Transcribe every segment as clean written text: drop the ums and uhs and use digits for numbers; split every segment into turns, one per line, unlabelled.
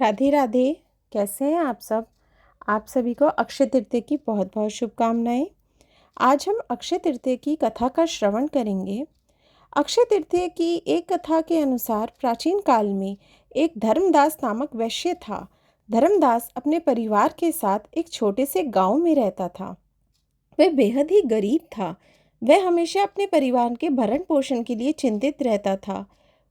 राधे राधे। कैसे हैं आप सब? आप सभी को अक्षय तृतीया की बहुत बहुत शुभकामनाएं। आज हम अक्षय तृतीया की कथा का श्रवण करेंगे। अक्षय तृतीया की एक कथा के अनुसार प्राचीन काल में एक धर्मदास नामक वैश्य था। धर्मदास अपने परिवार के साथ एक छोटे से गांव में रहता था। वह बेहद ही गरीब था। वह हमेशा अपने परिवार के भरण पोषण के लिए चिंतित रहता था।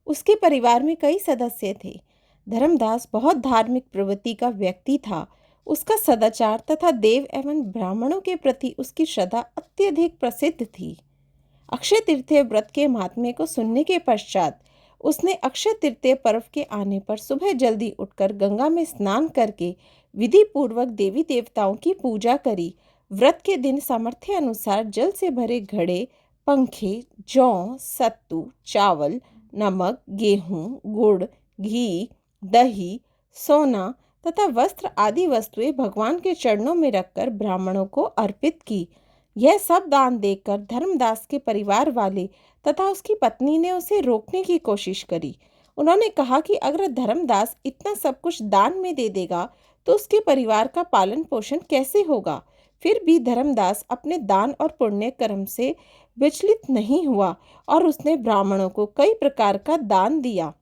उसके परिवार में कई सदस्य थे। धर्मदास बहुत धार्मिक प्रवृत्ति का व्यक्ति था। उसका सदाचार तथा देव एवं ब्राह्मणों के प्रति उसकी श्रद्धा अत्यधिक प्रसिद्ध थी। अक्षय तृतीया व्रत के महात्म्य को सुनने के पश्चात उसने अक्षय तृतीया पर्व के आने पर सुबह जल्दी उठकर गंगा में स्नान करके विधि पूर्वक देवी देवताओं की पूजा करी। व्रत के दिन सामर्थ्य अनुसार जल से भरे घड़े, पंखे, जौ, सत्तू, चावल, नमक, गेहूं, गुड़, घी, दही, सोना तथा वस्त्र आदि वस्तुएं भगवान के चरणों में रखकर ब्राह्मणों को अर्पित की। यह सब दान देखकर धर्मदास के परिवार वाले तथा उसकी पत्नी ने उसे रोकने की कोशिश करी। उन्होंने कहा कि अगर धर्मदास इतना सब कुछ दान में दे देगा तो उसके परिवार का पालन पोषण कैसे होगा। फिर भी धर्मदास अपने दान और पुण्य कर्म से विचलित नहीं हुआ और उसने ब्राह्मणों को कई प्रकार का दान दिया।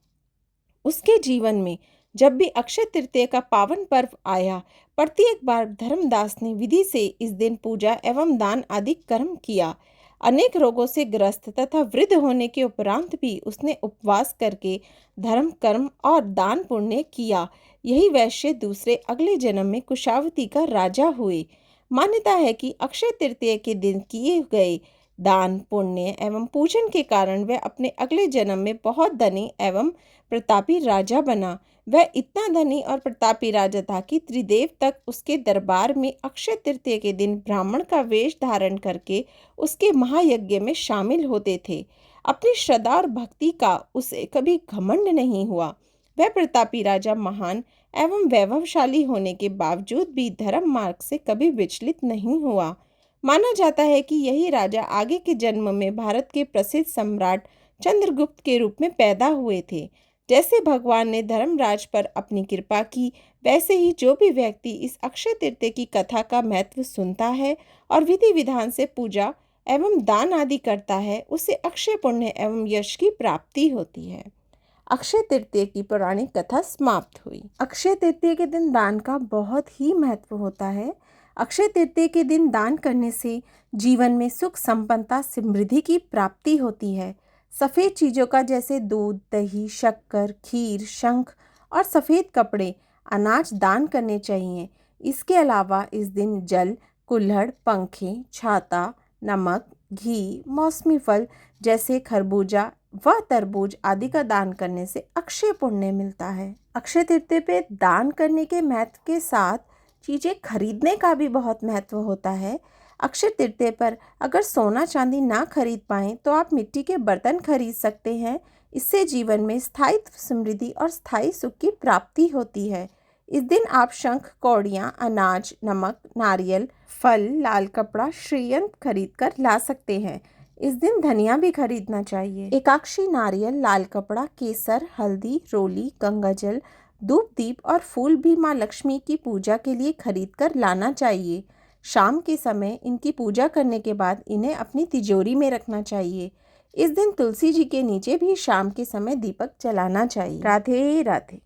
उसके जीवन में जब भी अक्षय तृतीया का पावन पर्व आया, प्रत्येक बार धर्मदास ने विधि से इस दिन पूजा एवं दान आदि कर्म किया। अनेक रोगों से ग्रस्त तथा वृद्ध होने के उपरांत भी उसने उपवास करके धर्म कर्म और दान पुण्य किया। यही वैश्य दूसरे अगले जन्म में कुशावती का राजा हुए। मान्यता है कि अक्षय तृतीया के दिन किए गए दान पुण्य एवं पूजन के कारण वह अपने अगले जन्म में बहुत धनी एवं प्रतापी राजा बना। वह इतना धनी और प्रतापी राजा था कि त्रिदेव तक उसके दरबार में अक्षय तृतीया के दिन ब्राह्मण का वेश धारण करके उसके महायज्ञ में शामिल होते थे। अपनी श्रद्धा और भक्ति का उसे कभी घमंड नहीं हुआ। वह प्रतापी राजा महान एवं वैभवशाली होने के बावजूद भी धर्म मार्ग से कभी विचलित नहीं हुआ। माना जाता है कि यही राजा आगे के जन्म में भारत के प्रसिद्ध सम्राट चंद्रगुप्त के रूप में पैदा हुए थे। जैसे भगवान ने धर्मराज पर अपनी कृपा की, वैसे ही जो भी व्यक्ति इस अक्षय तृतीया की कथा का महत्व सुनता है और विधि विधान से पूजा एवं दान आदि करता है, उसे अक्षय पुण्य एवं यश की प्राप्ति होती है। अक्षय तृतीया की पौराणिक कथा समाप्त हुई। अक्षय तृतीया के दिन दान का बहुत ही महत्व होता है। अक्षय तृतीया के दिन दान करने से जीवन में सुख संपन्नता समृद्धि की प्राप्ति होती है। सफ़ेद चीज़ों का जैसे दूध, दही, शक्कर, खीर, शंख और सफ़ेद कपड़े, अनाज दान करने चाहिए। इसके अलावा इस दिन जल, कुल्हड़, पंखे, छाता, नमक, घी, मौसमी फल जैसे खरबूजा व तरबूज आदि का दान करने से अक्षय पुण्य मिलता है। अक्षय तृतीया पे दान करने के महत्व के साथ चीज़ें खरीदने का भी बहुत महत्व होता है। अक्षय तृतीया पर अगर सोना चांदी ना खरीद पाएँ तो आप मिट्टी के बर्तन खरीद सकते हैं। इससे जीवन में स्थायित्व, समृद्धि और स्थायी सुख की प्राप्ति होती है। इस दिन आप शंख, कौड़ियाँ, अनाज, नमक, नारियल, फल, लाल कपड़ा, श्रीयंत्र खरीद कर ला सकते हैं। इस दिन धनिया भी खरीदना चाहिए। एकाक्षी नारियल, लाल कपड़ा, केसर, हल्दी, रोली, गंगाजल, धूप दीप और फूल भी माँ लक्ष्मी की पूजा के लिए खरीद कर लाना चाहिए। शाम के समय इनकी पूजा करने के बाद इन्हें अपनी तिजोरी में रखना चाहिए। इस दिन तुलसी जी के नीचे भी शाम के समय दीपक जलाना चाहिए। राधे राधे।